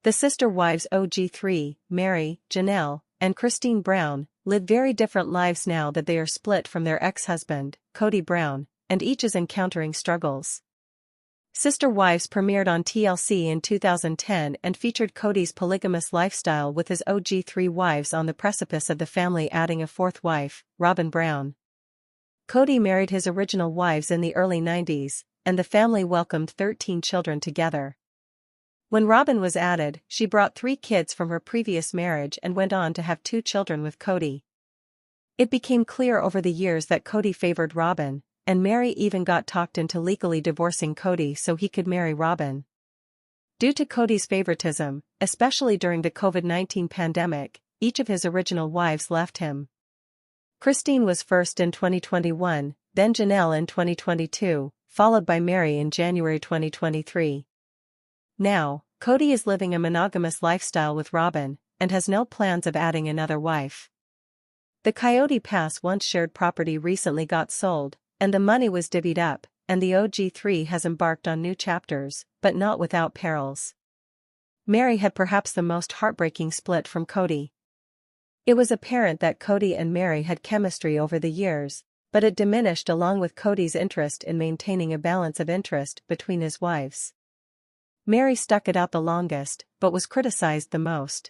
The sister wives OG3, Meri, Janelle, and Kody Brown, live very different lives now that they are split from their ex-husband, Kody Brown, and each is encountering struggles. Sister Wives premiered on TLC in 2010 and featured Kody's polygamous lifestyle with his OG3 wives on the precipice of the family adding a fourth wife, Robyn Brown. Kody married his original wives in the early 90s, and the family welcomed 13 children together. When Robyn was added, she brought 3 kids from her previous marriage and went on to have 2 children with Kody. It became clear over the years that Kody favored Robyn, and Meri even got talked into legally divorcing Kody so he could marry Robyn. Due to Kody's favoritism, especially during the COVID-19 pandemic, each of his original wives left him. Kody was first in 2021, then Janelle in 2022, followed by Meri in January 2023. Now, Kody is living a monogamous lifestyle with Robyn, and has no plans of adding another wife. The Kody Pass once shared property recently got sold, and the money was divvied up, and the OG3 has embarked on new chapters, but not without perils. Meri had perhaps the most heartbreaking split from Kody. It was apparent that Kody and Meri had chemistry over the years, but it diminished along with Kody's interest in maintaining a balance of interest between his wives. Meri stuck it out the longest, but was criticized the most.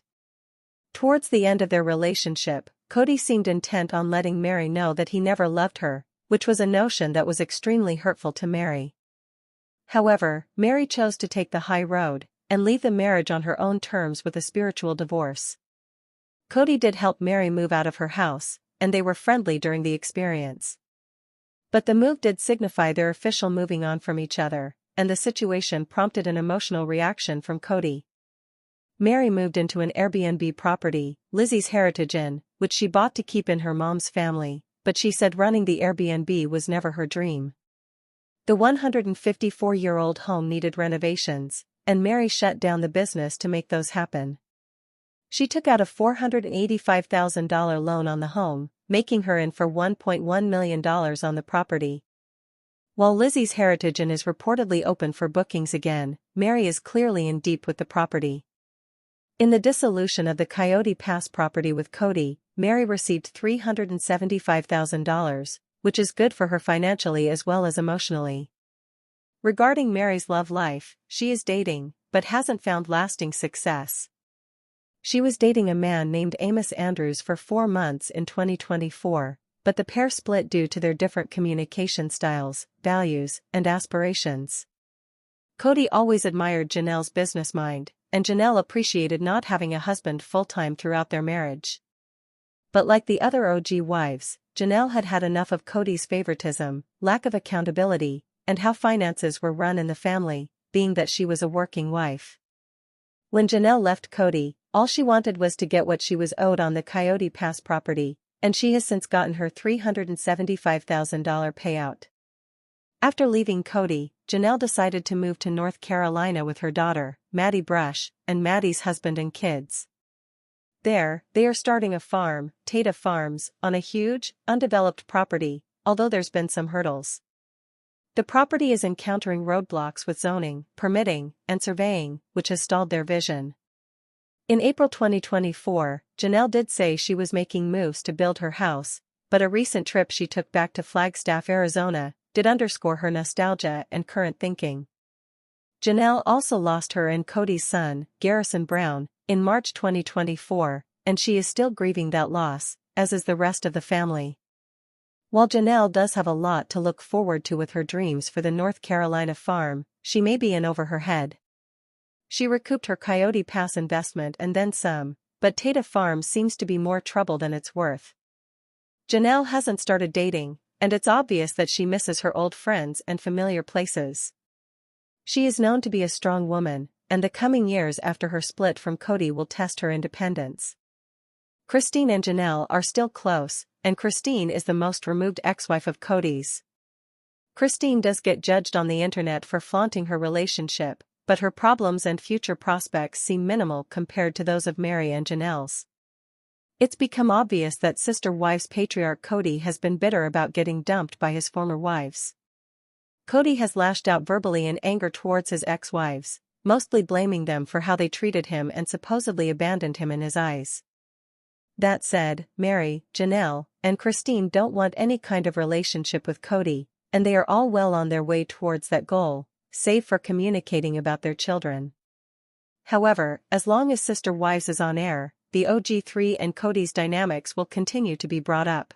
Towards the end of their relationship, Kody seemed intent on letting Meri know that he never loved her, which was a notion that was extremely hurtful to Meri. However, Meri chose to take the high road, and leave the marriage on her own terms with a spiritual divorce. Kody did help Meri move out of her house, and they were friendly during the experience. But the move did signify their official moving on from each other, and the situation prompted an emotional reaction from Kody. Meri moved into an Airbnb property, Lizzie's Heritage Inn, which she bought to keep in her mom's family, but she said running the Airbnb was never her dream. The 154-year-old home needed renovations, and Meri shut down the business to make those happen. She took out a $485,000 loan on the home, making her in for $1.1 million on the property. While Lizzie's Heritage Inn is reportedly open for bookings again, Meri is clearly in deep with the property. In the dissolution of the Kody Pass property with Kody, Meri received $375,000, which is good for her financially as well as emotionally. Regarding Meri's love life, she is dating, but hasn't found lasting success. She was dating a man named Amos Andrews for 4 months in 2024, but the pair split due to their different communication styles, values, and aspirations. Kody always admired Janelle's business mind, and Janelle appreciated not having a husband full-time throughout their marriage. But like the other OG wives, Janelle had had enough of Kody's favoritism, lack of accountability, and how finances were run in the family, being that she was a working wife. When Janelle left Kody, all she wanted was to get what she was owed on the Kody Pass property, and she has since gotten her $375,000 payout. After leaving Kody, Janelle decided to move to North Carolina with her daughter, Maddie Brush, and Maddie's husband and kids. There, they are starting a farm, Tata Farms, on a huge, undeveloped property, although there's been some hurdles. The property is encountering roadblocks with zoning, permitting, and surveying, which has stalled their vision. In April 2024, Janelle did say she was making moves to build her house, but a recent trip she took back to Flagstaff, Arizona, did underscore her nostalgia and current thinking. Janelle also lost her and Kody's son, Garrison Brown, in March 2024, and she is still grieving that loss, as is the rest of the family. While Janelle does have a lot to look forward to with her dreams for the North Carolina farm, she may be in over her head. She recouped her Kody Pass investment and then some, but Tata Farms seems to be more trouble than it's worth. Janelle hasn't started dating, and it's obvious that she misses her old friends and familiar places. She is known to be a strong woman, and the coming years after her split from Kody will test her independence. Kody and Janelle are still close, and Kody is the most removed ex-wife of Kody's. Kody does get judged on the internet for flaunting her relationship, but her problems and future prospects seem minimal compared to those of Meri and Janelle's. It's become obvious that sister wives patriarch Kody has been bitter about getting dumped by his former wives. Kody has lashed out verbally in anger towards his ex-wives, mostly blaming them for how they treated him and supposedly abandoned him in his eyes. That said, Meri, Janelle, and Christine don't want any kind of relationship with Kody, and they are all well on their way towards that goal, save for communicating about their children. However, as long as Sister Wives is on air, the OG3 and Kody's dynamics will continue to be brought up.